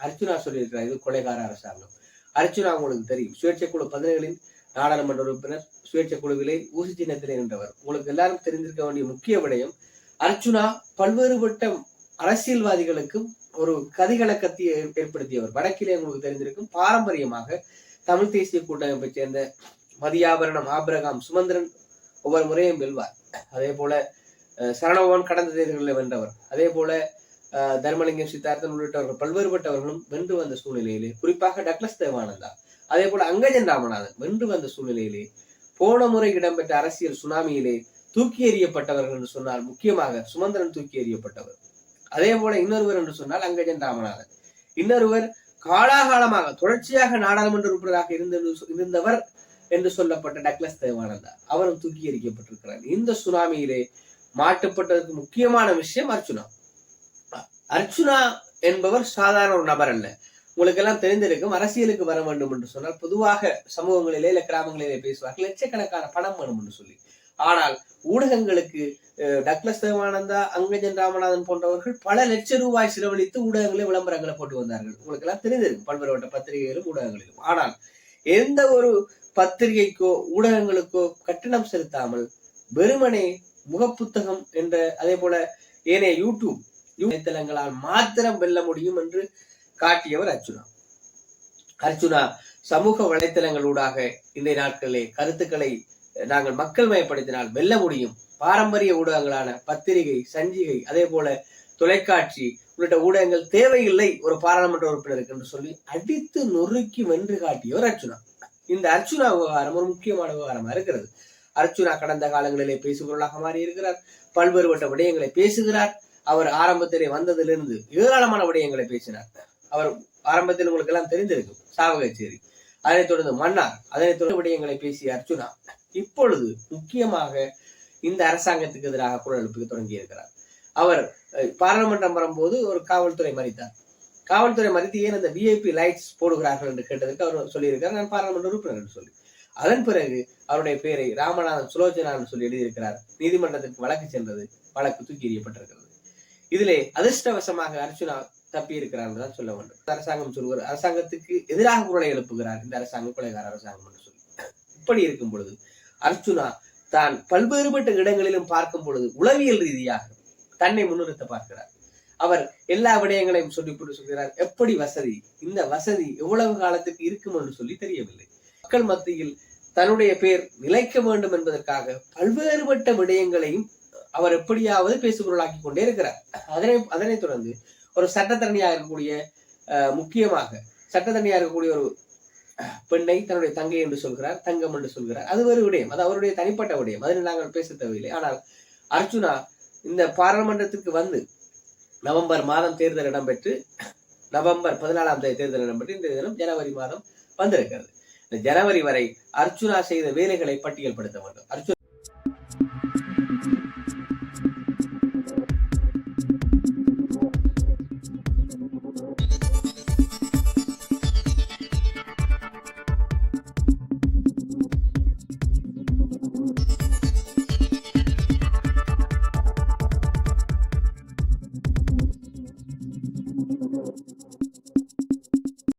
அர்ச்சுனா சொல்லியிருக்கிறார் இது கொலைகார அரசாங்கம். அர்ச்சுனா உங்களுக்கு தெரியும், சுயேட்சை குழு 17 நாடாளுமன்ற உறுப்பினர், சுயேட்சை குழுவிலே ஊசி சின்னத்திலே நின்றவர். உங்களுக்கு எல்லாரும் தெரிந்திருக்க வேண்டிய முக்கிய விடயம், அர்ச்சுனா பல்வேறுபட்ட அரசியல்வாதிகளுக்கும் ஒரு கதிகலக்கத்தை ஏற்படுத்தியவர். வடக்கிலே உங்களுக்கு தெரிந்திருக்கும், பாரம்பரியமாக தமிழ் தேசிய கூட்டமைப்பை சேர்ந்த மதியாபரணம் ஆபிரகாம் சுமந்திரன் ஒவ்வொரு முறையும் வெல்வார். அதே போல சரணபவன் கடந்த தேர்தல்களில் வென்றவர். அதே போல தர்மலிங்கம் சித்தார்த்தன் உள்ளிட்டவர்கள் பல்வேறுபட்டவர்களும் வென்று வந்த சூழ்நிலையிலே, குறிப்பாக டக்ளஸ் தேவானந்தா, அதே போல அங்கஜன் ராமநாதன் வென்று வந்த சூழ்நிலையிலே, போன முறை இடம்பெற்ற அரசியல் சுனாமியிலே தூக்கி எறியப்பட்டவர்கள் என்று சொன்னால் முக்கியமாக சுமந்திரன் தூக்கி எறியப்பட்டவர். அதே போல இன்னொருவர் என்று சொன்னால் அங்கஜன் ராமநாதன். இன்னொருவர் காலாகாலமாக தொடர்ச்சியாக நாடாளுமன்ற உறுப்பினராக இருந்தவர் என்று சொல்லப்பட்ட டக்ளஸ் தேவானந்தா, அவரும் தூக்கி எறிக்கப்பட்டிருக்கிறார். இந்த சுனாமியிலே மாட்டுப்பட்டதற்கு முக்கியமான விஷயம் அர்ச்சுனா. அர்ச்சுனா என்பவர் சாதாரண ஒரு நபர் அல்ல. உங்களுக்கு எல்லாம் தெரிந்திருக்கும், அரசியலுக்கு வர வேண்டும் என்று சொன்னால் பொதுவாக சமூகங்களிலே இல்ல கிராமங்களிலே பேசுவார்கள் லட்சக்கணக்கான பணம் வேணும் என்று சொல்லி. ஆனால் ஊடகங்களுக்கு டக்ளஸ் தேவானந்தா, அங்கஜன் ராமநாதன் போன்றவர்கள் பல லட்சம் ரூபாய் செலவழித்து ஊடகங்களே விளம்பரங்களை போட்டு வந்தார்கள். உங்களுக்கு எல்லாம் தெரிந்திருக்கும், பல்வேறுபட்ட பத்திரிகைகளும் ஊடகங்களிலும். ஆனால் எந்த ஒரு பத்திரிகைக்கோ ஊடகங்களுக்கோ கட்டணம் செலுத்தாமல் வெறுமனே முகப்புத்தகம் என்ற அதே போல ஏனைய யூடியூப் இணையதளங்களால் மாத்திரம் வெல்ல முடியும் என்று காட்டியவர் அர்ச்சுனா. அர்ச்சுனா சமூக வலைத்தளங்களூடாக இந்த நாட்களிலே கருத்துக்களை நாங்கள் மக்கள் மயப்படுத்தினால் வெல்ல முடியும், பாரம்பரிய ஊடகங்களான பத்திரிகை, சஞ்சிகை, அதே போல தொலைக்காட்சி உள்ளிட்ட ஊடகங்கள் தேவையில்லை ஒரு பாராளுமன்ற உறுப்பினருக்கு என்று சொல்லி அடித்து நொறுக்கி வென்று காட்டியவர் அர்ச்சுனா. இந்த அர்ச்சுனா விவகாரம் ஒரு முக்கியமான விவகாரமா இருக்கிறது. அர்ச்சுனா கடந்த காலங்களிலே பேசுபொருளாக மாறி இருக்கிறார். பல்வேறுபட்ட விடயங்களை பேசுகிறார். அவர் ஆரம்பத்திலே வந்ததிலிருந்து ஏராளமான விடயங்களை பேசினார். அவர் ஆரம்பத்தில் உங்களுக்கு எல்லாம் தெரிந்திருக்கும், சாவகச்சேரி, அதனைத் தொடர்ந்து மன்னார், அதனைத் தொடர்ந்து விடயங்களை பேசிய அர்ச்சுனா இப்பொழுது முக்கியமாக இந்த அரசாங்கத்துக்கு எதிராக குரல் எழுப்ப தொடங்கி இருக்கிறார். அவர் பாராளுமன்றம் வரும்போது ஒரு காவல்துறை மறித்தார். காவல்துறை மறித்து ஏன் அந்த விஐபி லைட்ஸ் போடுகிறார்கள் என்று கேட்டதற்கு அவர் சொல்லியிருக்கிறார், நான் பாராளுமன்ற உறுப்பினர் என்று சொல்லி. அதன் பிறகு அவருடைய பெயரை ராமநாதன் சுலோச்சனா சொல்லி எழுதியிருக்கிறார். நீதிமன்றத்திற்கு வழக்கு சென்றது, வழக்கு தூக்கி எறியப்பட்டிருக்கிறது. இதிலே அதிர்ஷ்டவசமாக அர்ச்சுனா தப்பி இருக்கிறார் என்றுதான் சொல்ல வேண்டும். அரசாங்கம் சொல்வார், அரசாங்கத்துக்கு எதிராக குரலை எழுப்புகிறார், இந்த அரசாங்கம் கொலைகார அரசாங்கம் என்று சொல்லி. இப்படி இருக்கும் பொழுது அர்ச்சுனா தான் பல்வேறுபட்ட இடங்களிலும் பார்க்கும் பொழுது உளவியல் ரீதியாக தன்னை முன்னிறுத்த பார்க்கிறார். அவர் எல்லா விடயங்களையும் சொல்லிவிட்டு சொல்கிறார், எப்படி வசதி, இந்த வசதி எவ்வளவு காலத்துக்கு இருக்கும் என்று சொல்லி தெரியவில்லை. மக்கள் மத்தியில் தன்னுடைய பெயர் நிலைக்க வேண்டும் என்பதற்காக பல்வேறுபட்ட விடயங்களையும் அவர் எப்படியாவது பேசுபொருளாக்கி கொண்டே இருக்கிறார். அதனைத் தொடர்ந்து ஒரு சட்டத்தரணியாக இருக்கக்கூடிய முக்கியமாக சட்டத்தரணியாக இருக்கக்கூடிய ஒரு பெண்ணை தன்னுடைய தங்கை என்று சொல்கிறார், தங்கம் என்று சொல்கிறார். அது ஒரு விடயம், அது அவருடைய தனிப்பட்ட விடயம், அதில் நாங்கள் பேச தேவையில்லை. ஆனால் அர்ச்சுனா இந்த பாராளுமன்றத்திற்கு வந்து நவம்பர் மாதம் தேர்தல் இடம்பெற்று நவம்பர் 14ஆம் தேதி தேர்தல் இடம்பெற்று இந்த தினம் ஜனவரி மாதம் வந்திருக்கிறது. இந்த ஜனவரி வரை அர்ச்சுனா செய்த வேலைகளை பட்டியல்படுத்த வேண்டும்.